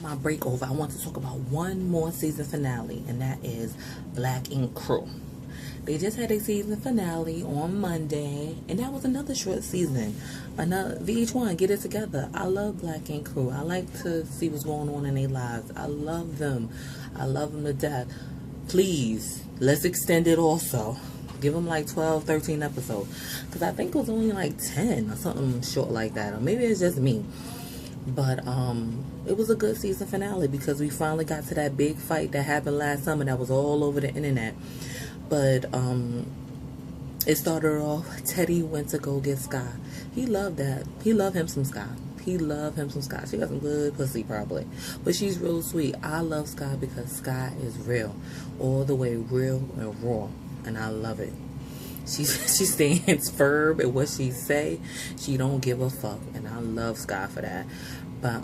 my break over, I want to talk about one more season finale, and that is Black Ink Crew. They just had a season finale on Monday, and that was another short season. Another VH1, get it together. I love Black Ink Crew. I like to see what's going on in their lives. I love them. I love them to death. Please, let's extend it also. Give them like 12, 13 episodes. Because I think it was only like 10 or something short like that. Or maybe it's just me. But it was a good season finale because we finally got to that big fight that happened last summer that was all over the internet. But it started off, Teddy went to go get Sky. He loved that. He loved him some Sky. He loved him some Sky. She got some good pussy probably. But she's real sweet. I love Sky because Sky is real. All the way real and raw. And I love it. She stands firm in what she say. She don't give a fuck. And I love Sky for that. But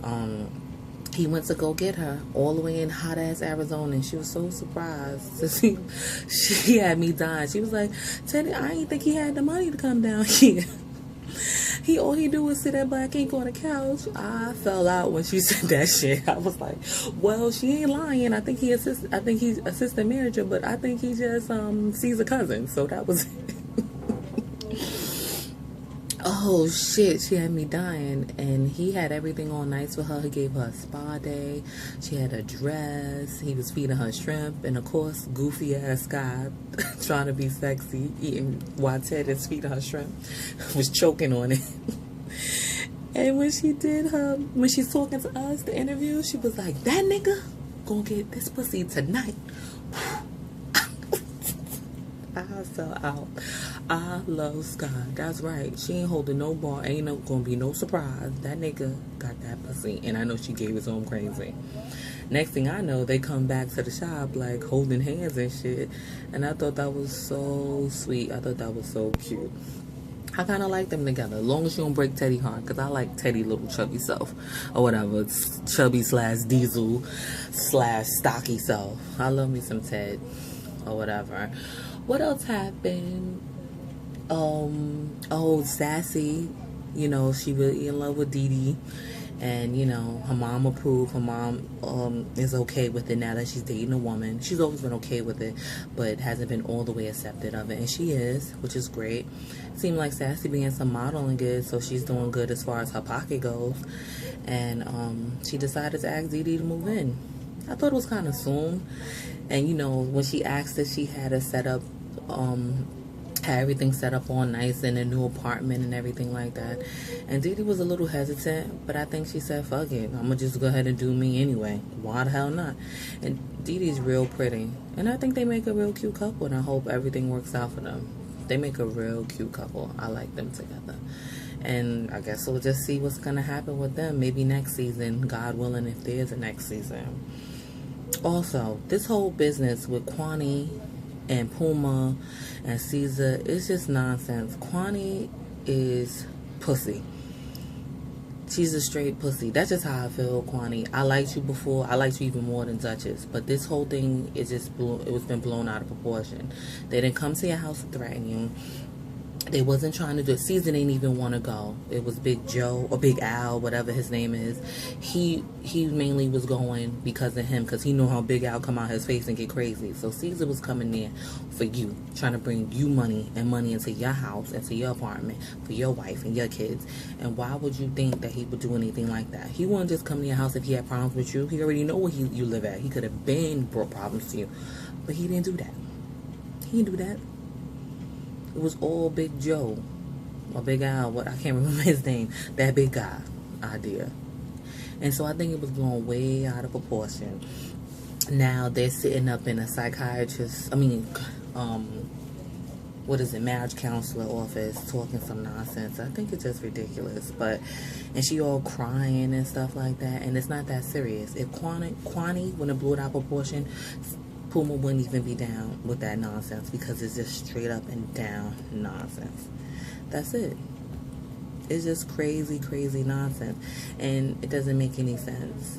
he went to go get her all the way in hot ass Arizona, and she was so surprised to see. She had me dying. She was like, Teddy, I didn't think he had the money to come down here. All he do was sit at Black Ink on the couch. I fell out when she said that shit. I was like, well, she ain't lying. I think he's assistant manager, but I think he just sees a cousin. So that was it. Oh shit, she had me dying. And he had everything all nice for her. He gave her a spa day. She had a dress. He was feeding her shrimp. And of course, goofy ass Sky trying to be sexy, eating while Ted is feeding her shrimp, was choking on it. And when she's talking to us, the interview, she was like, that nigga gonna get this pussy tonight. I fell out. I love Sky. That's right. She ain't holding no bar. Ain't gonna be no surprise. That nigga got that pussy. And I know she gave it to him crazy. Next thing I know, they come back to the shop like holding hands and shit. And I thought that was so sweet. I thought that was so cute. I kind of like them together. As long as you don't break Teddy heart. Because I like Teddy little chubby self. Or whatever. It's chubby / diesel / stocky self. I love me some Ted. Or whatever. What else happened? Sassy, she really in love with Dee Dee, and her mom approved. Her mom is okay with it now that she's dating a woman. She's always been okay with it, but hasn't been all the way accepted of it, and she is, which is great. Seemed like Sassy being some modeling good, so she's doing good as far as her pocket goes, and she decided to ask Dee Dee to move in. I thought it was kind of soon, and when she asked her, she had it set up. Had everything set up all nice in a new apartment and everything like that. And Dee Dee was a little hesitant, but I think she said, fuck it, I'm gonna just go ahead and do me anyway. Why the hell not? And Dee Dee's real pretty. And I think they make a real cute couple, and I hope everything works out for them. They make a real cute couple. I like them together. And I guess we'll just see what's gonna happen with them. Maybe next season, God willing, if there's a next season. Also, this whole business with Kwani and Puma and Caesar, it's just nonsense. Kwani is pussy. She's a straight pussy. That's just how I feel, Kwani. I liked you before. I liked you even more than Duchess. But this whole thing is just it was been blown out of proportion. They didn't come to your house to threaten you. They wasn't trying to do it. Caesar didn't even want to go. It was Big Joe or Big Al, whatever his name is. He mainly was going because of him, because he knew how Big Al come out his face and get crazy. So Caesar was coming there for you, trying to bring you money into your house, into your apartment, for your wife and your kids. And why would you think that he would do anything like that? He wouldn't just come to your house if he had problems with you. He already know where you live at. He could have been brought problems to you. But he didn't do that. He didn't do that. It was all Big Joe or Big Al, I can't remember his name, that big guy idea. And so I think it was blown way out of proportion. Now they're sitting up in a marriage counselor office talking some nonsense. I think it's just ridiculous. And she all crying and stuff like that, and it's not that serious. If Kwani wouldn't have blew it out of proportion, Puma wouldn't even be down with that nonsense, because it's just straight up and down nonsense. That's it. It's just crazy, crazy nonsense. And it doesn't make any sense.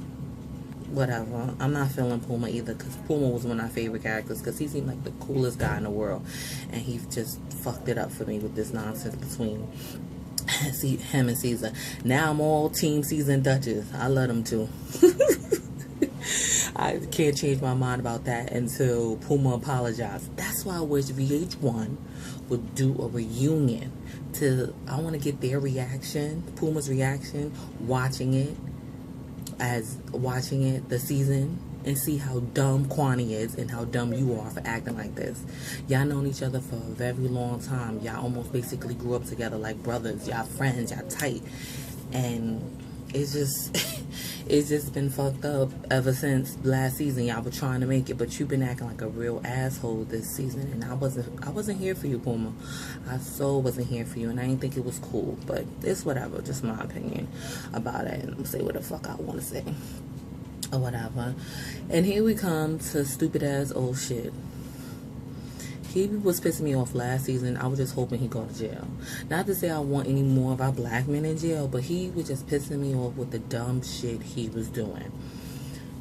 Whatever. I'm not feeling Puma either, because Puma was one of my favorite characters, because he seemed like the coolest guy in the world. And he just fucked it up for me with this nonsense between him and Caesar. Now I'm all team Caesar and Duchess. I love them too. I can't change my mind about that until Puma apologized. That's why I wish VH1 would do a reunion. I want to get their reaction, Puma's reaction, watching it the season, and see how dumb Kwani is and how dumb you are for acting like this. Y'all known each other for a very long time. Y'all almost basically grew up together like brothers. Y'all friends. Y'all tight. And it's just it's just been fucked up ever since last season. Y'all were trying to make it, but you've been acting like a real asshole this season, and I wasn't here for you, Puma. I so wasn't here for you, and I didn't think it was cool. But it's whatever, just my opinion about it, and say what the fuck I want to say or whatever. And here we come to stupid ass old shit. He was pissing me off last season. I was just hoping he'd go to jail. Not to say I want any more of our black men in jail, but he was just pissing me off with the dumb shit he was doing.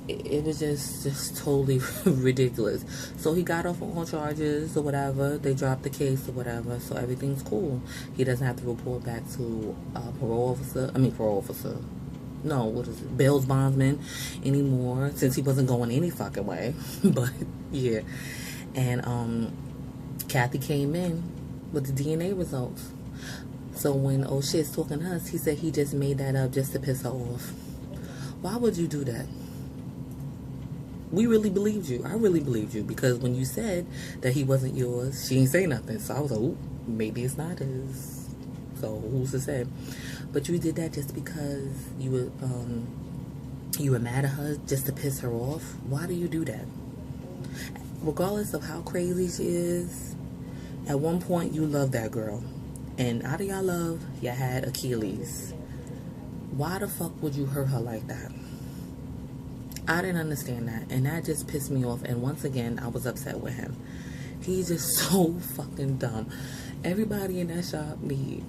It was just totally ridiculous. So he got off on all charges or whatever. They dropped the case or whatever. So everything's cool. He doesn't have to report back to parole officer. No, what is it? Bail's bondsman anymore, since he wasn't going any fucking way. But yeah. And Kathy came in with the DNA results. So when oh shit's talking to us, he said he just made that up just to piss her off. Why would you do that? We really believed you. I really believed you, because when you said that he wasn't yours, she didn't say nothing. So I was like, ooh, maybe it's not his. So who's to say? But you did that just because you were mad at her, just to piss her off. Why do you do that? Regardless of how crazy she is, at one point you loved that girl, and out of y'all love, you had Achilles. Why the fuck would you hurt her like that? I didn't understand that, and that just pissed me off. And once again, I was upset with him. He's just so fucking dumb. Everybody in that shop need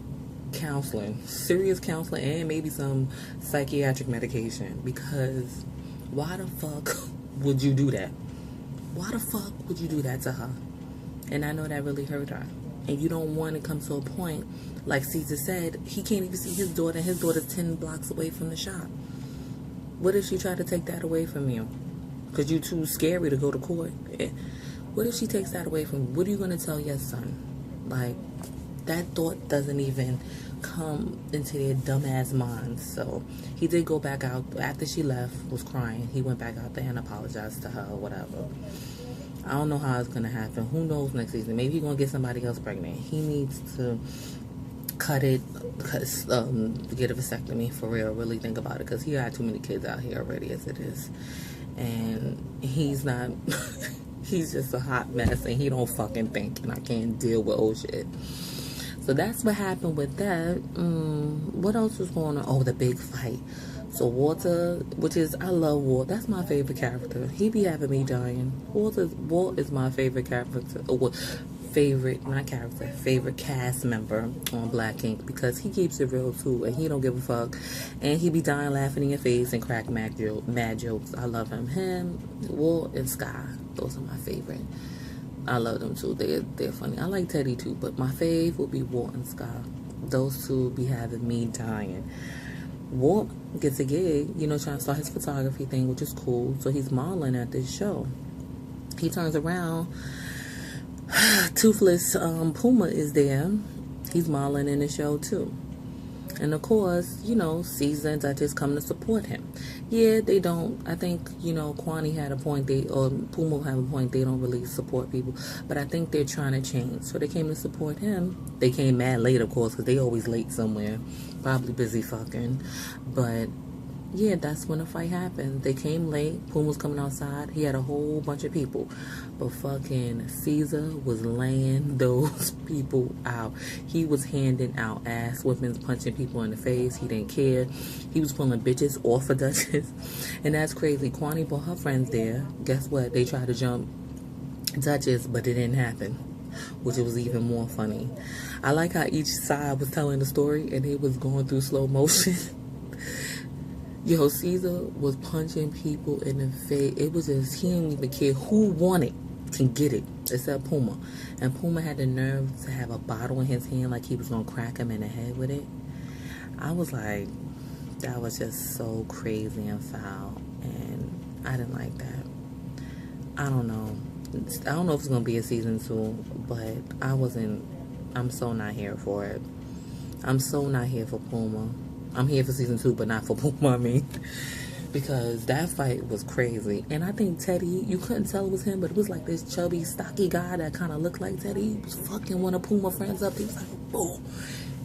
counseling, serious counseling, and maybe some psychiatric medication, because why the fuck would you do that? Why the fuck would you do that to her? And I know that really hurt her. And you don't want to come to a point, like Caesar said, he can't even see his daughter, and his daughter's 10 blocks away from the shop. What if she tried to take that away from you? Because you're too scary to go to court. What if she takes that away from you? What are you going to tell your son? Like, that thought doesn't even come into their dumbass minds. So he did go back out after she left, was crying. He went back out there and apologized to her or whatever. I don't know how it's gonna happen. Who knows next season? Maybe he's gonna get somebody else pregnant. He needs to get a vasectomy for real. Really think about it, because he got too many kids out here already as it is, and he's not. He's just a hot mess, and he don't fucking think, and I can't deal with old shit. So that's what happened with that. What else was going on? Oh, the big fight. So Walter, which is, I love Walt. That's my favorite character. He be having me dying. Walt is my favorite character. Favorite cast member on Black Ink, because he keeps it real too, and he don't give a fuck, and he be dying laughing in your face and crack mad jokes. I love him. Walt, and Sky. Those are my favorite. I love them too. They're funny. I like Teddy too, but my fave would be Walt and Sky. Those two be having me dying. Walt gets a gig, trying to start his photography thing, which is cool. So he's modeling at this show. He turns around. Toothless Puma is there. He's modeling in the show too. And of course, Caesar and Duchess come to support him. Yeah, they don't. I think, Kwani had a point. Puma have a point. They don't really support people. But I think they're trying to change. So they came to support him. They came mad late, of course, because they always late somewhere. Probably busy fucking. But yeah, that's when the fight happened. They came late. Puma was coming outside. He had a whole bunch of people. But fucking Caesar was laying those people out. He was handing out ass whippings, punching people in the face. He didn't care. He was pulling bitches off of Duchess. And that's crazy. Kwani brought her friends there. Guess what? They tried to jump Duchess, but it didn't happen, which was even more funny. I like how each side was telling the story, and it was going through slow motion. Yo, Caesar was punching people in the face. It was just, he didn't even care who won it, can get it, except Puma. And Puma had the nerve to have a bottle in his hand like he was going to crack him in the head with it. I was like, that was just so crazy and foul. And I didn't like that. I don't know. I don't know if it's gonna be a season 2, but I'm so not here for it. I'm so not here for Puma. I'm here for season 2, but not for Puma, I mean. Because that fight was crazy. And I think Teddy, you couldn't tell it was him, but it was like this chubby, stocky guy that kind of looked like Teddy. He was fucking one of Puma friends up. He was like, boom.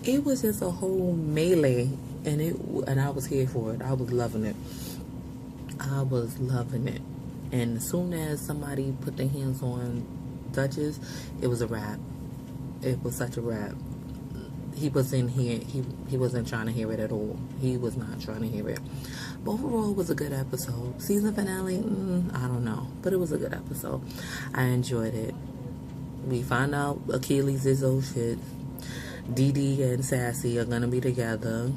It was just a whole melee. And I was here for it. I was loving it. I was loving it. And as soon as somebody put their hands on Duchess, it was a wrap. It was such a wrap. He was in here. He wasn't trying to hear it at all. He was not trying to hear it. But overall, it was a good episode. Season finale, I don't know. But it was a good episode. I enjoyed it. We find out Achilles is oh shit. Dee and Sassy are going to be together.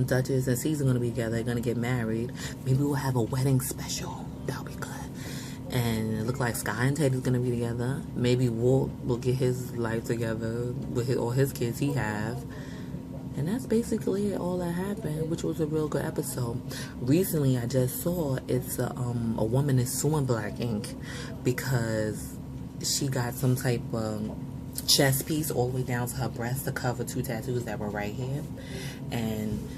Duchess and Caesar are going to be together. They're going to get married. Maybe we'll have a wedding special. That'll be good. And it looks like Sky and Teddy's going to be together. Maybe Walt will get his life together with all his kids he have. And that's basically all that happened, which was a real good episode. Recently, I just saw it's a woman is suing Black Ink because she got some type of chest piece all the way down to her breast to cover 2 tattoos that were right here. And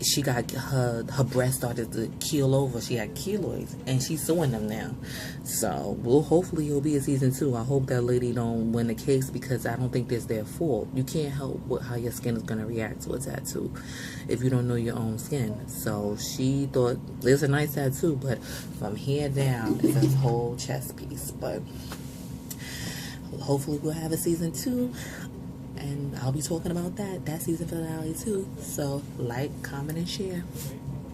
she got her breast started to keel over. She had keloids, and she's suing them now. So hopefully it'll be a season 2. I hope that lady don't win the case, because I don't think it's their fault. You can't help how your skin is gonna react to a tattoo if you don't know your own skin. So she thought it's a nice tattoo, but from here down it's a whole chest piece. But hopefully we'll have a season 2. And I'll be talking about that season finale too. So like, comment, and share.